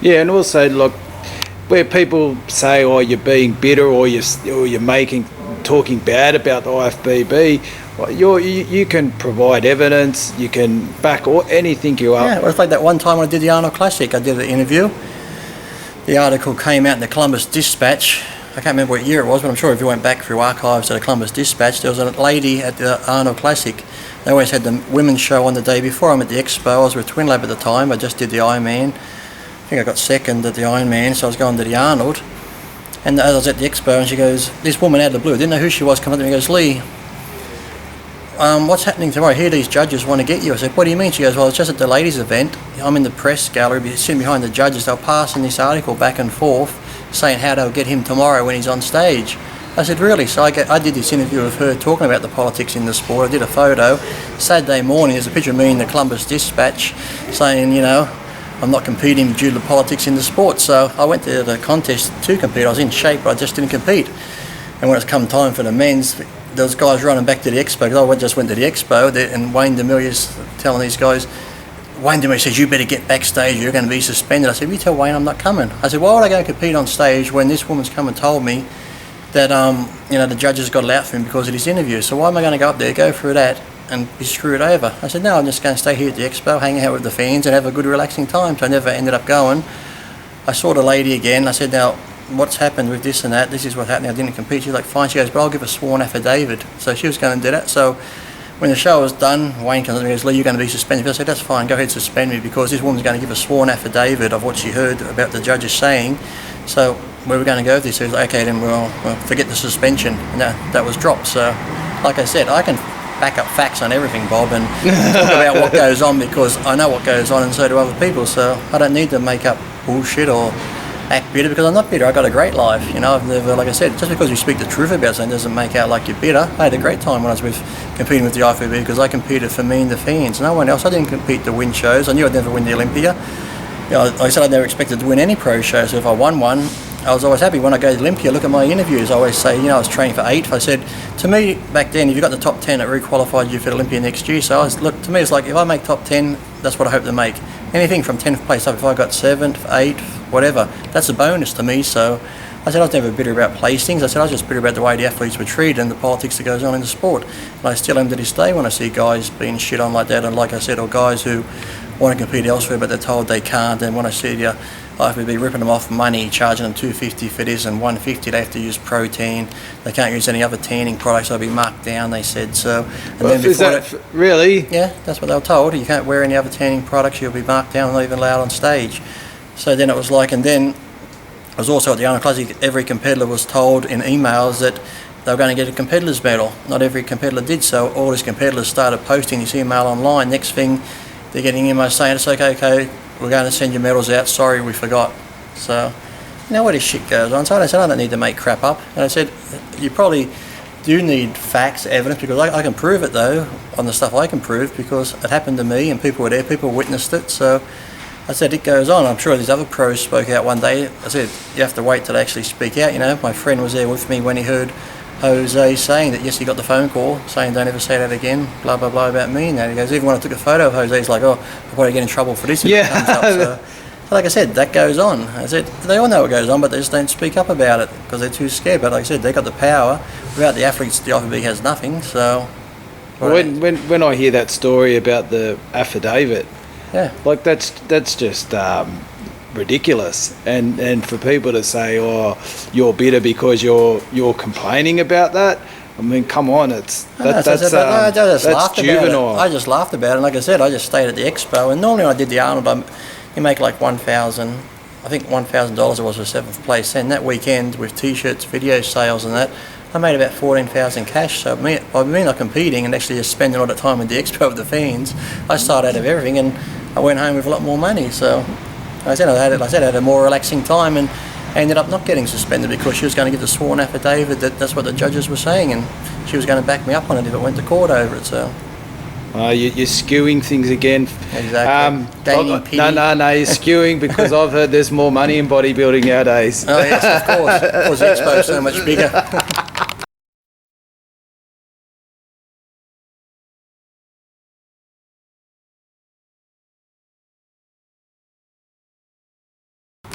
Yeah, and also, look, where people say, "Oh, you're being bitter," or you're talking bad about the IFBB, well, you can provide evidence. You can back anything you up. Yeah, well, it's like that one time when I did the Arnold Classic. I did an interview. The article came out in the Columbus Dispatch. I can't remember what year it was, but I'm sure if you went back through archives of the Columbus Dispatch, there was a lady at the Arnold Classic. They always had the women's show on the day before. I'm at the Expo. I was with Twin Lab at the time. I just did the Ironman. I think I got second at the Ironman, so I was going to the Arnold. And I was at the Expo, and she goes, this woman out of the blue, I didn't know who she was, come up to me and goes, Lee, what's happening tomorrow? I hear these judges want to get you. I said, what do you mean? She goes, well, it's just at the ladies' event. I'm in the press gallery, sitting behind the judges. They're passing this article back and forth, saying how they'll get him tomorrow when he's on stage. I said, really? So I did this interview with her talking about the politics in the sport. I did a photo. Saturday morning, there's a picture of me in the Columbus Dispatch saying, I'm not competing due to the politics in the sport. So I went to the contest to compete. I was in shape, but I just didn't compete. And when it's come time for the men's, there was guys running back to the Expo, because I just went to the Expo, and Wayne Demillier's telling these guys, Wayne Demillier says, you better get backstage, you're going to be suspended. I said, you tell Wayne I'm not coming. I said, why would I go and compete on stage when this woman's come and told me that the judges got it out for him because of this interview? So why am I going to go up there, go through that, and be screwed over? I said, no, I'm just going to stay here at the Expo, hang out with the fans and have a good relaxing time. So I never ended up going. I saw the lady again. I said, now, what's happened with this and that? This is what happened. I didn't compete. She's like, fine. She goes, but I'll give a sworn affidavit. So she was going to do that. So when the show was done, Wayne comes up and goes, Lee, you're going to be suspended. I said, that's fine. Go ahead, suspend me, because this woman's going to give a sworn affidavit of what she heard about the judges saying. So where we're going to go with this? So he's like, okay, then we'll forget the suspension. And that was dropped. So like I said, I can back up facts on everything, Bob, and talk about what goes on, because I know what goes on and so do other people. So I don't need to make up bullshit or act bitter, because I'm not bitter. I got a great life. I've never, like I said, just because you speak the truth about something doesn't make out like you're bitter. I had a great time when I was competing with the IFBB, because I competed for me and the fans. No one else. I didn't compete to win shows. I knew I'd never win the Olympia. Like I said, I never expected to win any pro show. So if I won one, I was always happy. When I go to the Olympia, look at my interviews. I always say, I was training for 8. I said, to me back then, if you got the top 10, it re-qualified you for the Olympia next year. So to me, it's like, if I make top 10, that's what I hope to make. Anything from 10th place up, if I got 7th, 8th, whatever, that's a bonus to me. So I said I was never bitter about placings. I said I was just bitter about the way the athletes were treated and the politics that goes on in the sport. And I still am to this day when I see guys being shit on like that, and like I said, or guys who want to compete elsewhere but they're told they can't. And when I see the IFBB ripping them off money, charging them $250 for this and $150, they have to use protein. They can't use any other tanning products. They'll be marked down, they said. So, and well, then before is that really? Yeah, that's what they were told. You can't wear any other tanning products. You'll be marked down and not even allowed on stage. So then it was like, and then I was also at the Arnold Classic. Every competitor was told in emails that they were going to get a competitor's medal. Not every competitor did. So all these competitors started posting this email online. Next thing, they're getting emails saying, it's okay, we're going to send your medals out. Sorry, we forgot. So, where this shit goes on. So I said, I don't need to make crap up. And I said, you probably do need facts, evidence, because I can prove it, though, on the stuff I can prove, because it happened to me and people were there, people witnessed it. So I said, it goes on. I'm sure these other pros spoke out one day. I said, you have to wait till they actually speak out. My friend was there with me when he heard Jose saying that, yes, he got the phone call saying don't ever say that again, blah, blah, blah about me. And he goes, even when I took a photo of Jose, he's like, oh, I'll probably get in trouble for this if it comes up. So, like I said, that goes on. I said, they all know what goes on, but they just don't speak up about it because they're too scared. But like I said, they got the power. Without the athletes, the IFBB has nothing. So when I hear that story about the affidavit, like that's just ridiculous, and for people to say, oh, you're bitter because you're complaining about that, I mean, come on, that's juvenile. I just laughed about it, and like I said, I just stayed at the Expo, and normally when I did the Arnold, you make like $1,000 it was for 7th place, and that weekend with t-shirts, video sales and that, I made about $14,000 cash. So by me not competing and actually just spending all the time with the Expo with the fans, I started out of everything, and I went home with a lot more money. So I said I had a more relaxing time, and ended up not getting suspended because she was going to get the sworn affidavit that's what the judges were saying, and she was going to back me up on it if it went to court over it. So you're skewing things again. Exactly. No, you're skewing because I've heard there's more money in bodybuilding nowadays. Oh yes, of course. The Expo's so much bigger.